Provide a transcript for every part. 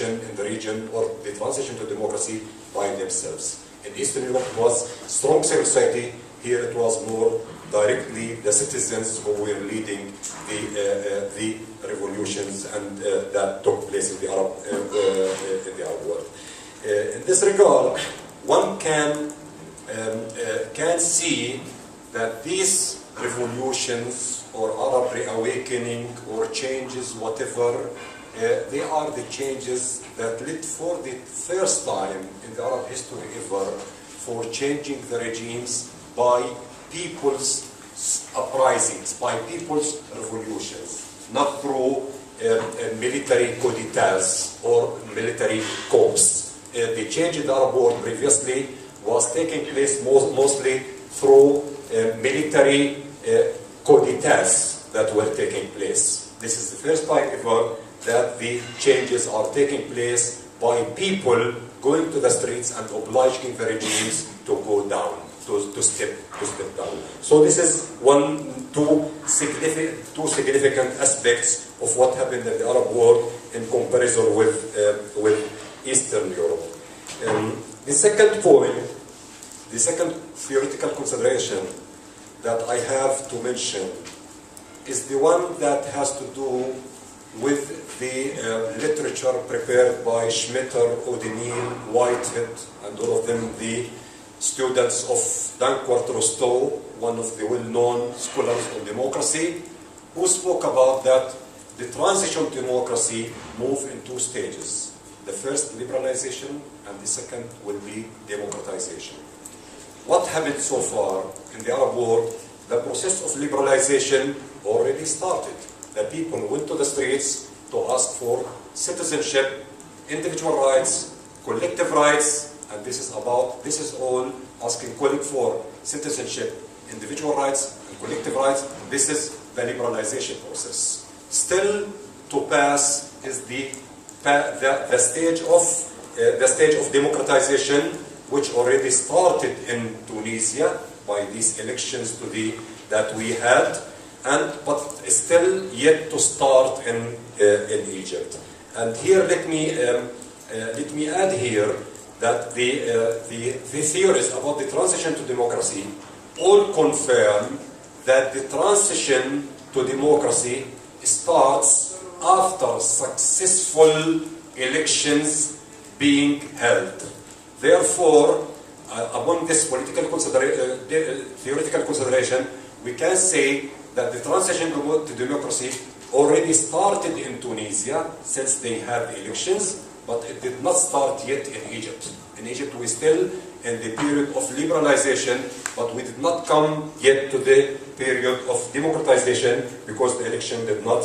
revolution in the region or the transition to democracy by themselves. In Eastern Europe it was strong civil society, here it was more directly the citizens who were leading the revolutions and that took place in the Arab world. In this regard, one can see that these revolutions or Arab reawakening or changes, whatever, they are the changes that led for the first time in the Arab history ever for changing the regimes by people's uprisings, by people's revolutions, not through military coup d'etats or military coups. The change in the Arab world previously was taking place mostly through military coup d'etats that were taking place. This is the first time ever that the changes are taking place by people going to the streets and obliging the regimes to go down, to step down. So this is two significant aspects of what happened in the Arab world in comparison with Eastern Europe. The second point, the second theoretical consideration that I have to mention is the one that has to do with the literature prepared by Schmitter, O'Donnell, Whitehead, and all of them, the students of Danquart Rostow, one of the well-known scholars on democracy, who spoke about that the transition to democracy move in two stages. The first, liberalization, and the second will be democratization. What happened so far in the Arab world? The process of liberalization already started. The people went to the streets to ask for citizenship, individual rights, collective rights, and this is all asking, calling for citizenship, individual rights, and collective rights. This is the liberalization process. Still to pass is the stage of democratization, which already started in Tunisia by these elections that we had, but still yet to start in Egypt. And here, let me add here that the theories about the transition to democracy all confirm that the transition to democracy starts after successful elections being held. Therefore, upon this theoretical consideration, we can say that the transition to democracy already started in Tunisia since they had the elections, but it did not start yet in Egypt. In Egypt, we still in the period of liberalization, but we did not come yet to the period of democratization because the election did not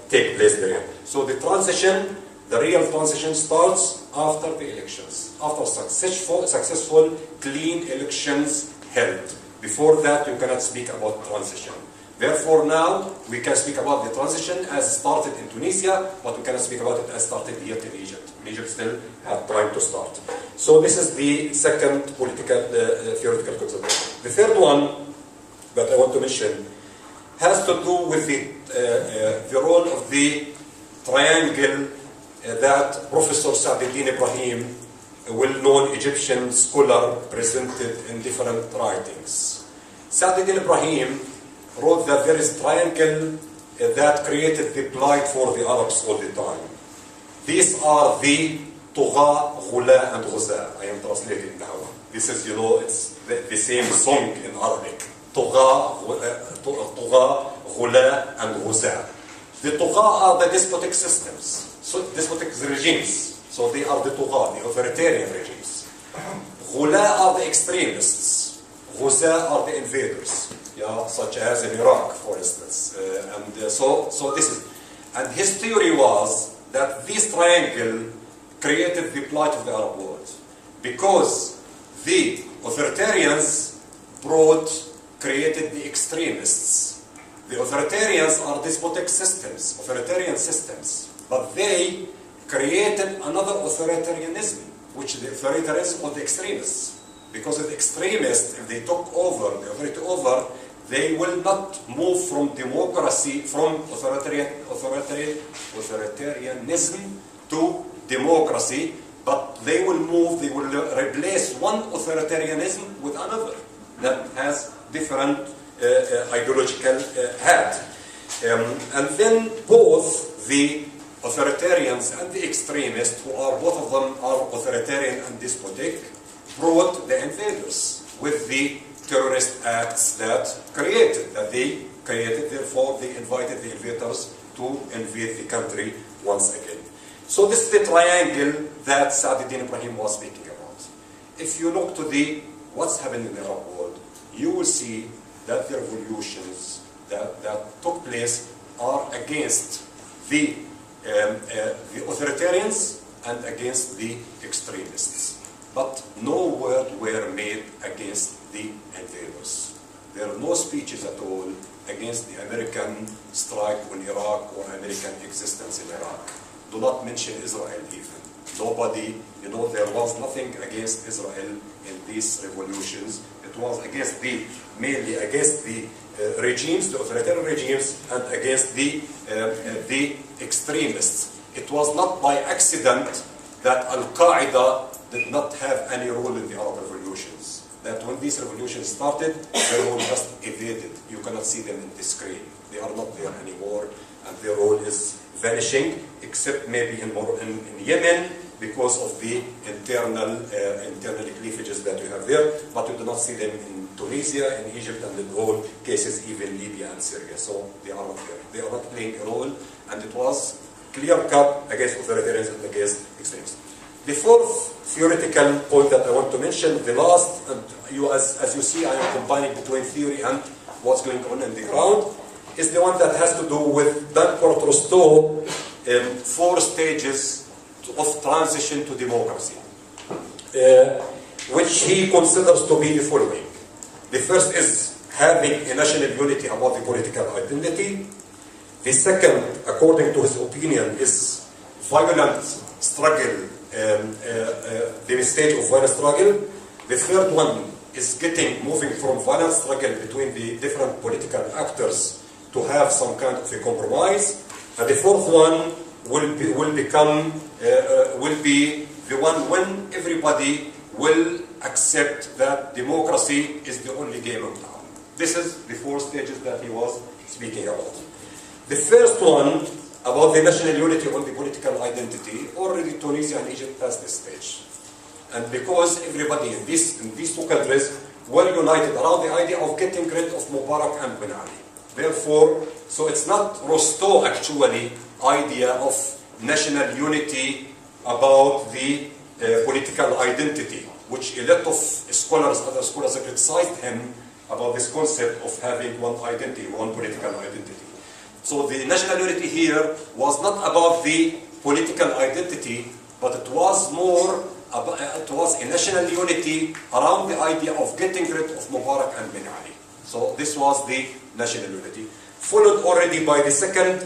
take place there. So the transition, the real transition, starts after the elections, after successful, clean elections held. Before that, you cannot speak about transition. Therefore, now we can speak about the transition as started in Tunisia, but we cannot speak about it as started yet in Egypt. Egypt still had time to start. So this is the second political theoretical consideration. The third one that I want to mention has to do with the role of the triangle that Professor Sa'd-Din Ibrahim, a well-known Egyptian scholar, presented in different writings. Sa'd-Din Ibrahim wrote that there is a triangle that created the plight for the Arabs all the time. These are the Tugha, Ghula, and Ghuza. I am translating now. This is, it's the same song in Arabic. Tugha, Ghula, and Ghuza. The Tugha are the despotic systems, so despotic regimes. So they are the Tugha, the authoritarian regimes. Ghula are the extremists. Ghuza are the invaders, such as in Iraq, for instance. So this is, and his theory was that this triangle created the plight of the Arab world because the authoritarians created the extremists. The authoritarians are despotic systems, authoritarian systems, but they created another authoritarianism, which is the authoritarianism of the extremists. Because the extremists, if they took over, the authority over, they will not move from democracy, from authoritarianism to democracy, but they will replace one authoritarianism with another that has different ideological hat. And then both the authoritarians and the extremists, who are both of them are authoritarian and despotic, brought the invaders with the terrorist acts that they created, therefore they invited the invaders to invade the country once again. So this is the triangle that Sa'd-Din Ibrahim was speaking about. If you look to what's happening in the Arab world, you will see that the revolutions that took place are against the authoritarians and against the extremists. But no word were made against the invaders. There are no speeches at all against the American strike on Iraq or American existence in Iraq. Do not mention Israel even. Nobody, there was nothing against Israel in these revolutions. It was mainly against the regimes, the authoritarian regimes, and against the extremists. It was not by accident that Al-Qaeda did not have any role in the Arab revolutions. That when these revolutions started, their role just evaded. You cannot see them in the screen. They are not there anymore, and their role is vanishing, except maybe in Yemen, because of the internal cleavages that you have there, but you do not see them in Tunisia, in Egypt, and in all cases, even Libya and Syria. So they are not there. They are not playing a role, and it was clear-cut against authoritarians and against extremists. The fourth theoretical point that I want to mention, the last, and as you see, I am combining between theory and what's going on in the ground, is the one that has to do with Dancourt Rostow, 4 stages of transition to democracy, which he considers to be the following. The first is having a national unity about the political identity. The second, according to his opinion, is violent struggle, the stage of violent struggle. The third one is moving from violent struggle between the different political actors to have some kind of a compromise. And the fourth one will be the one when everybody will accept that democracy is the only game in town. This is the 4 stages that he was speaking about. The first one, about the national unity on the political identity, already Tunisia and Egypt passed this stage. And because everybody in these 2 countries were united around the idea of getting rid of Mubarak and Ben Ali. Therefore, so it's not Rostow actually idea of national unity about the political identity, which a lot of scholars, other scholars, have criticized him about this concept of having one identity, one political identity. So the national unity here was not about the political identity, but it was more about, it was a national unity around the idea of getting rid of Mubarak and Ben Ali. So this was the national unity, followed already by the second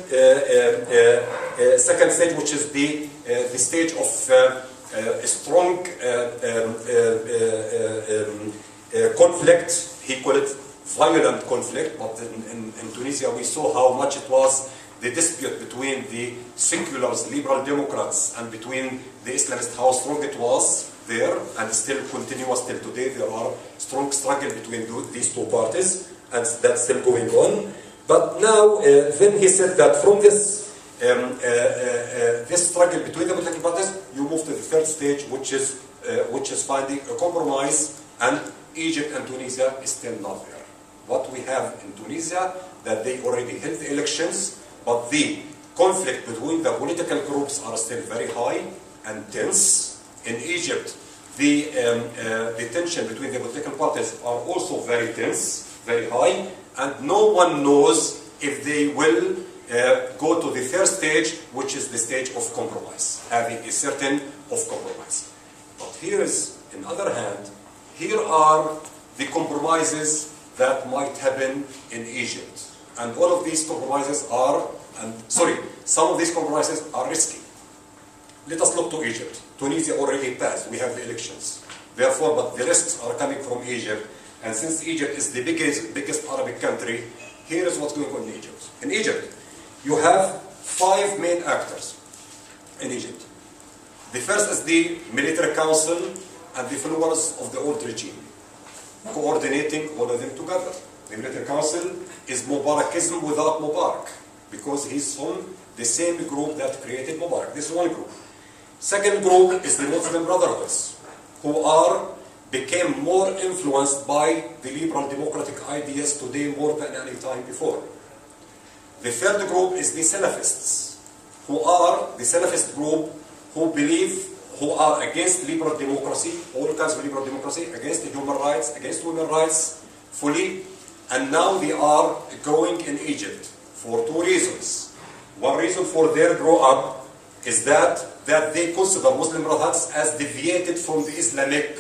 stage, which is the stage of a strong conflict. He called it violent conflict, but in Tunisia we saw how much it was the dispute between the seculars, liberal Democrats, and between the Islamists, how strong it was there, and still continuous till today. There are strong struggle between these 2 parties, and that's still going on. But now, then he said that from this struggle between the political parties, you move to the 3rd stage, which is finding a compromise, and Egypt and Tunisia is still not there. What we have in Tunisia, that they already held the elections, but the conflict between the political groups are still very high and tense. In Egypt, the tension between the political parties are also very tense, very high, and no one knows if they will go to the 3rd stage, which is the stage of compromise, having a certain of compromise. But here is, on the other hand, here are the compromises that might happen in Egypt. And all of these compromises are, some of these compromises are risky. Let us look to Egypt. Tunisia already passed. We have the elections. Therefore, but the risks are coming from Egypt. And since Egypt is the biggest Arabic country, here is what's going on in Egypt. In Egypt, you have 5 main actors in Egypt. The first is the military council and the followers of the old regime, coordinating all of them together. The military council is Mubarakism without Mubarak, because he's from the same group that created Mubarak. This is one group. Second group is the Muslim Brotherhoods, who became more influenced by the liberal democratic ideas today more than any time before. The third group is the Salafists, who are the Salafist group who are against liberal democracy, all kinds of liberal democracy, against the human rights, against women's rights, fully. And now they are growing in Egypt for 2 reasons. One reason for their grow up is that they consider Muslim Brotherhoods as deviated from the Islamic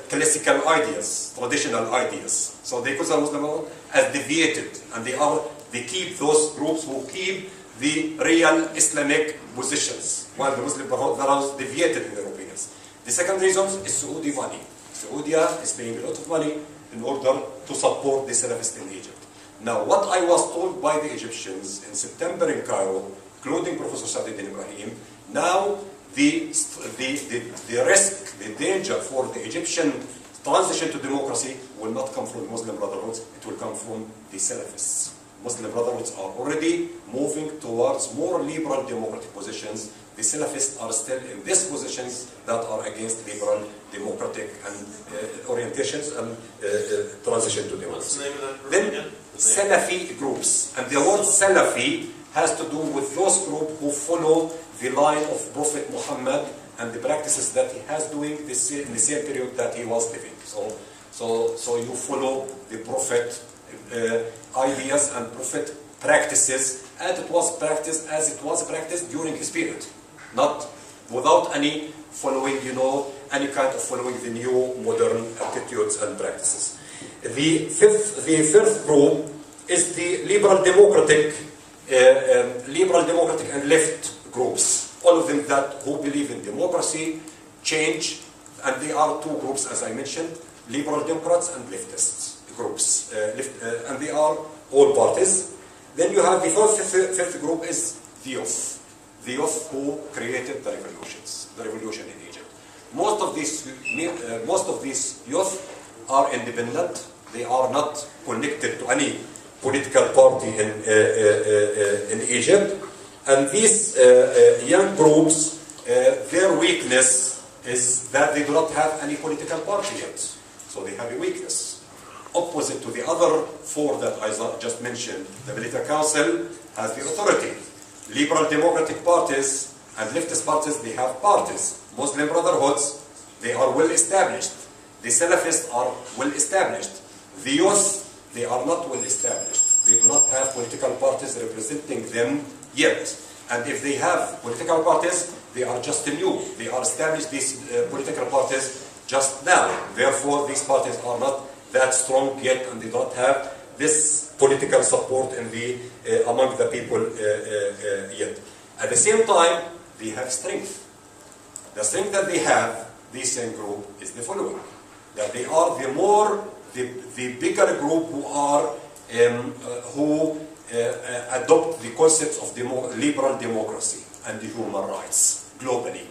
classical ideas, traditional ideas. So they consider Muslim Brotherhood as deviated, and they keep those groups who keep the real Islamic positions, while the Muslim Brotherhood are deviated in their opinions. The second reason is Saudi money. Saudi is paying a lot of money in order to support the Salafists in Egypt. Now, what I was told by the Egyptians in September in Cairo, including Professor Saadin Ibrahim, now the risk, the danger for the Egyptian transition to democracy will not come from the Muslim Brotherhoods, it will come from the Salafists. Muslim Brotherhoods are already moving towards more liberal democratic positions. The Salafists are still in these positions that are against liberal democratic and orientations and transition to democracy. Then Salafi groups, and the word Salafi has to do with those groups who follow the line of Prophet Muhammad and the practices that he has doing in the same period that he was living. So you follow the Prophet ideas and Prophet practices as it was practiced during his period, not without any following, any kind of following the new modern attitudes and practices. The fifth group is the liberal democratic and left groups. All of them who believe in democracy, change, and they are 2 groups, as I mentioned, liberal Democrats and leftists groups, and they are all parties. Then you have the fifth group is the youth who created the revolution in Egypt. Most of these youth are independent. They are not connected to any political party in Egypt. And these young groups, their weakness is that they do not have any political party yet. So they have a weakness. Opposite to the other 4 that I just mentioned, the military council has the authority. Liberal democratic parties and leftist parties, they have parties. Muslim Brotherhoods, they are well established. The Salafists are well established. The youth, they are not well established. They do not have political parties representing them yet. And if they have political parties, they are just new. They are established, these political parties, just now. Therefore, these parties are not that strong yet, and they don't have this political support among the people yet. At the same time, they have strength. The strength that they have, this same group, is the following: that they are the bigger group who adopt the concepts of liberal democracy and the human rights globally.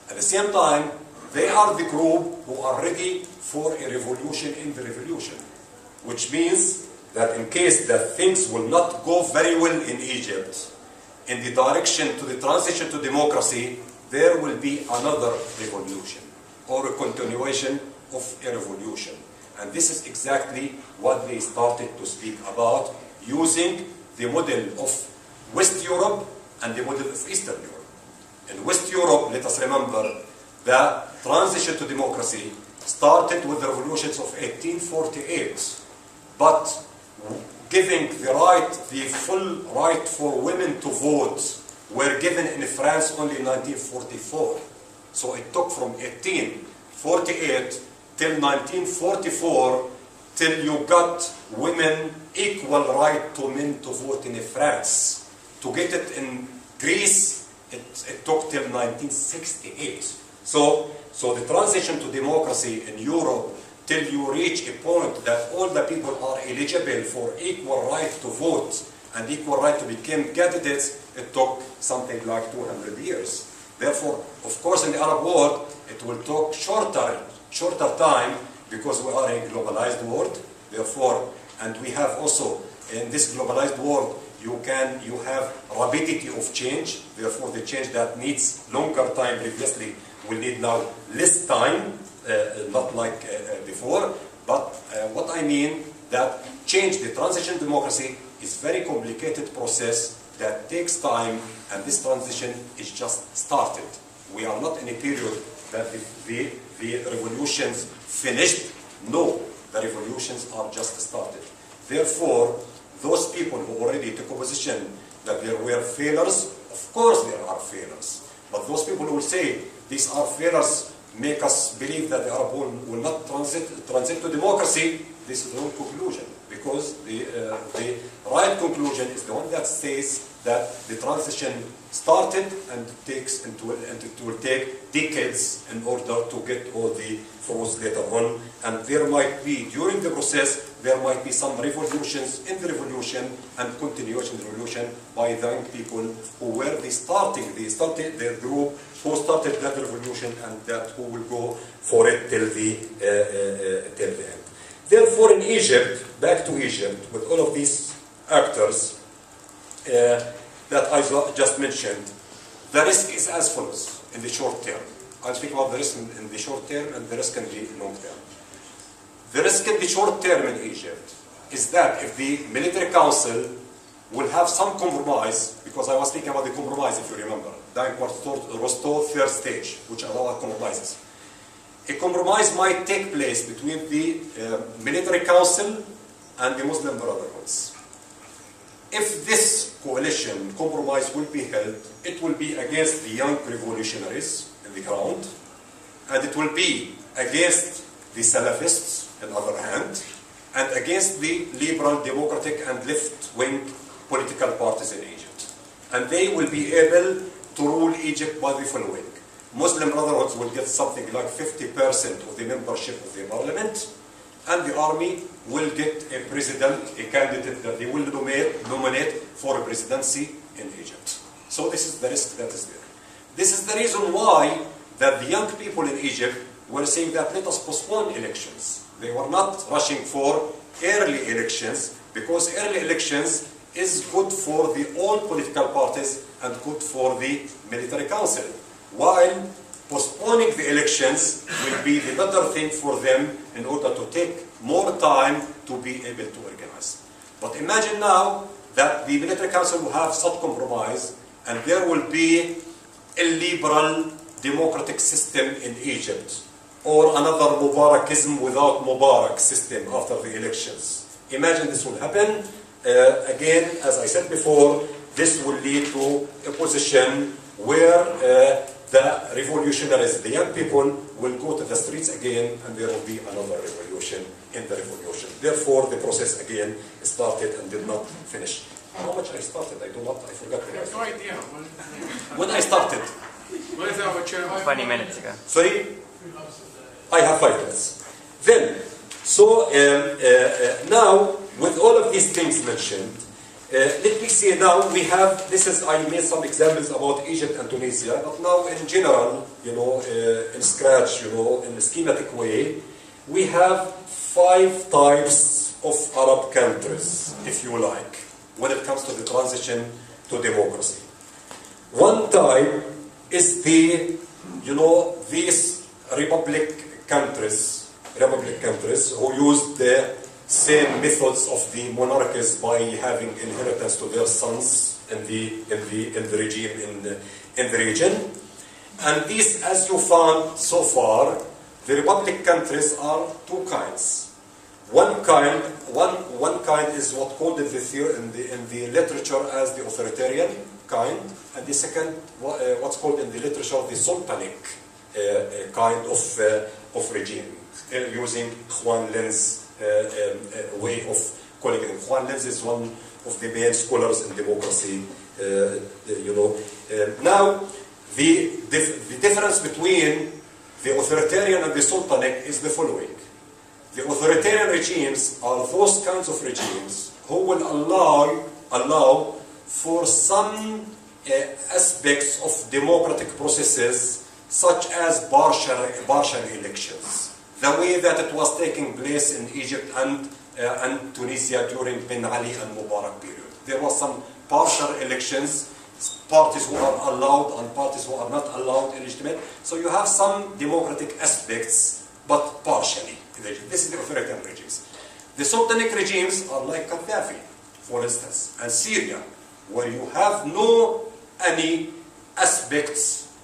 At the same time, they are the group who are ready for a revolution in the revolution, which means that in case that things will not go very well in Egypt, in the direction to the transition to democracy, there will be another revolution or a continuation of a revolution. And this is exactly what they started to speak about, using the model of West Europe and the model of Eastern Europe. In West Europe, let us remember, the transition to democracy started with the revolutions of 1848, but giving the full right for women to vote were given in France only in 1944. So it took from 1848 till 1944 till you got women equal right to men to vote in France. To get it in Greece, it took till 1968. So the transition to democracy in Europe till you reach a point that all the people are eligible for equal right to vote and equal right to become candidates, it took something like 200 years. Therefore, of course, in the Arab world, it will take shorter time because we are in a globalized world. Therefore, and we have also in this globalized world, you have rapidity of change. Therefore, the change that needs longer time previously will need now less time, not like before. But what I mean that change, the transition democracy is very complicated process that takes time, and this transition is just started. We are not in a period that the revolutions finished. No, the revolutions are just started. Therefore, those people who already took a position that there were failures, of course there are failures. But those people who will say these are failures make us believe that the Arab world will not transit to democracy, this is the wrong conclusion. Because the right conclusion is the one that says that the transition started and it will take decades in order to get all the fruits later on. And there might be, during the process, there might be some revolutions in the revolution and continuation in the revolution by the young people who were they started their group, who started that revolution and that who will go for it till the end. Therefore, in Egypt, back to Egypt, with all of these actors that I just mentioned, the risk is as follows in the short term. I'll speak about the risk in the short term and the risk in the long term. The risk in the short term in Egypt is that if the military council will have some compromise, because I was speaking about the compromise, if you remember, Rostov third stage, which allow compromises. A compromise might take place between the military council and the Muslim brotherhoods. If this coalition compromise will be held, it will be against the young revolutionaries in the ground, and it will be against the Salafists, on the other hand, and against the liberal, democratic, and left-wing political parties in Egypt. And they will be able to rule Egypt by the following. Muslim Brotherhoods will get something like 50% of the membership of the parliament, and the army will get a president, a candidate that they will nominate for a presidency in Egypt. So this is the risk that is there. This is the reason why that the young people in Egypt were saying that let us postpone elections. They were not rushing for early elections, because early elections is good for the all political parties and good for the military council. While postponing the elections will be the better thing for them in order to take more time to be able to organize. But imagine now that the military council will have such compromise and there will be a liberal democratic system in Egypt, or another Mubarakism without Mubarak system after the elections. Imagine this will happen. Again, as I said before, this will lead to a position where the revolutionaries, the young people, will go to the streets again, and there will be another revolution in the revolution. Therefore, the process again started and did not finish. How much I started? I forgot. No idea. When I started? 20 minutes ago. Sorry? I have 5 minutes. Then, so now, with all of these things mentioned, let me see now, we have, I made some examples about Egypt and Tunisia, but now in general, in scratch, in a schematic way, we have 5 types of Arab countries, if you like, when it comes to the transition to democracy. One type is these republic countries who use the same methods of the monarchies by having inheritance to their sons in the region. And these, as you found so far, the republic countries are 2 kinds. One kind is what called in the literature as the authoritarian kind, and the second, what's called in the literature the sultanic kind of regime, using Juan Len's way of calling it. Juan Lenz is one of the main scholars in democracy. Now, the difference between the authoritarian and the sultanic is the following. The authoritarian regimes are those kinds of regimes who will allow for some aspects of democratic processes, such as partial elections, the way that it was taking place in Egypt and Tunisia during Ben Ali and Mubarak period. There was some partial elections, parties who are allowed and parties who are not allowed, illegitimate. So you have some democratic aspects, but partially. This is the authoritarian regimes. The sultanic regimes are like Gaddafi, for instance, and Syria, where you have no any aspect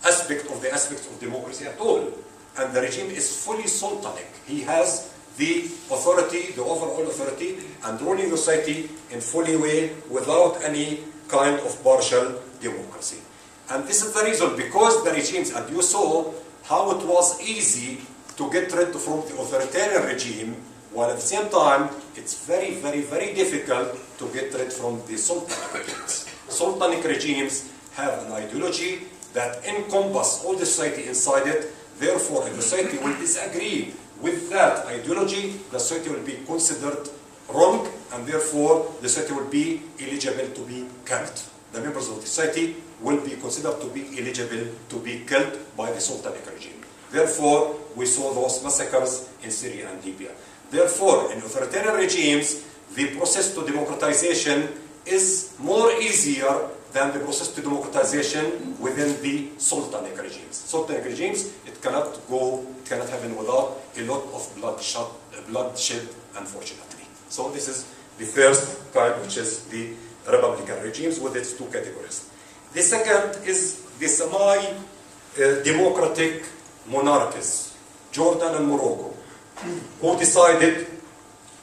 of democracy at all, and the regime is fully sultanic. He has the authority, the overall authority, and ruling the society in fully way without any kind of partial democracy. And this is the reason, because the regimes, and you saw how it was easy to get rid from the authoritarian regime, while at the same time it's very, very, very difficult to get rid from the sultanic regimes. Sultanic regimes have an ideology that encompasses all the society inside it. Therefore, if the society will disagree with that ideology, the society will be considered wrong, and therefore the society will be eligible to be killed. The members of the society will be considered to be eligible to be killed by the sultanic regime. Therefore, we saw those massacres in Syria and Libya. Therefore, in authoritarian regimes, the process to democratization is more easier than the process to democratization within the sultanic regimes. Sultanic regimes, it cannot happen without a lot of bloodshed, unfortunately. So this is the first kind, which is the republican regimes with its two categories. The second is the semi-democratic monarchies, Jordan and Morocco, who decided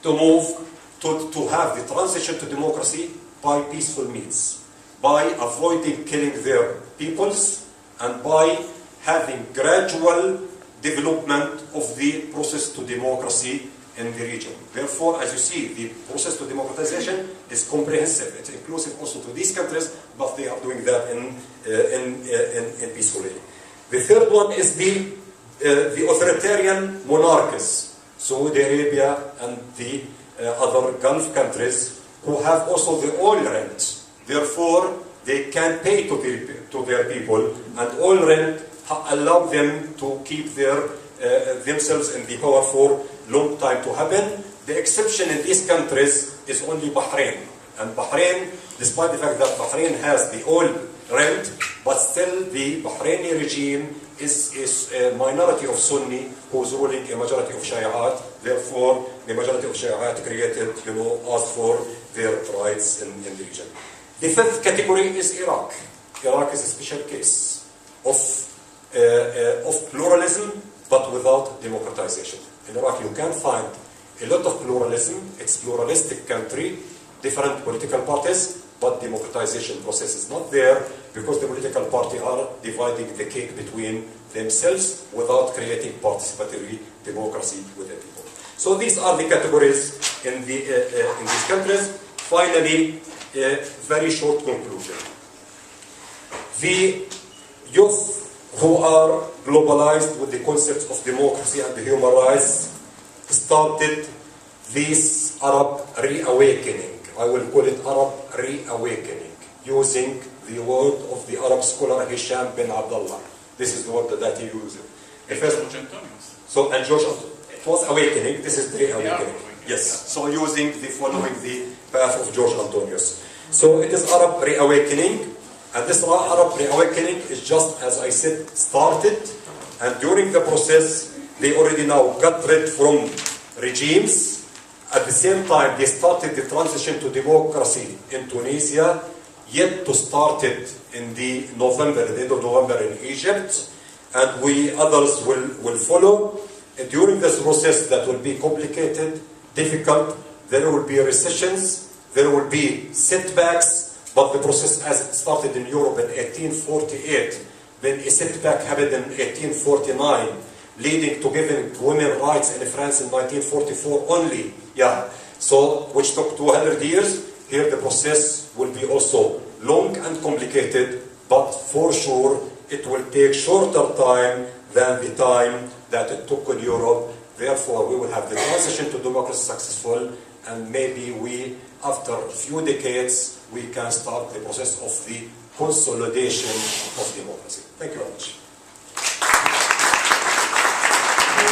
to move to have the transition to democracy by peaceful means, by avoiding killing their peoples, and by having gradual development of the process to democracy in the region. Therefore, as you see, the process to democratization is comprehensive. It's inclusive also to these countries, but they are doing that in peaceful way. The third one is the authoritarian monarchies, Saudi Arabia and the other Gulf countries, who have also the oil rent. Therefore, they can pay to their people, and oil rent allow them to keep themselves in the power for long time to happen. The exception in these countries is only Bahrain. And Bahrain, despite the fact that Bahrain has the oil rent, but still the Bahraini regime is a minority of Sunni who's ruling a majority of Shiite. Therefore, the majority of Shiite created, asked for their rights in the region. The fifth category is Iraq. Iraq is a special case of pluralism, but without democratization. In Iraq, you can find a lot of pluralism. It's a pluralistic country, different political parties, but democratization process is not there because the political parties are dividing the cake between themselves without creating participatory democracy with the people. So these are the categories in these countries. Finally, a very short conclusion. The youth who are globalized with the concepts of democracy and the human rights started this Arab reawakening. I will call it Arab reawakening, using the word of the Arab scholar Hisham bin Abdullah. This is the word that he used. So, and George, it was awakening. This is the reawakening. Yes. So following the path of George Antonius. So it is Arab reawakening. And this Arab reawakening is just, as I said, started, and during the process, they already now got rid from regimes. At the same time, they started the transition to democracy in Tunisia, yet to start it in the end of November in Egypt, and we others will follow. And during this process that will be complicated, difficult, there will be recessions, there will be setbacks. But the process as it started in Europe in 1848, then a setback happened in 1849, leading to giving women rights in France in 1944 only. So which took 200 years. Here the process will be also long and complicated, but for sure it will take shorter time than the time that it took in Europe Therefore, we will have the transition to democracy successful, and maybe we, after a few decades, we can start the process of the consolidation of democracy. Thank you very much.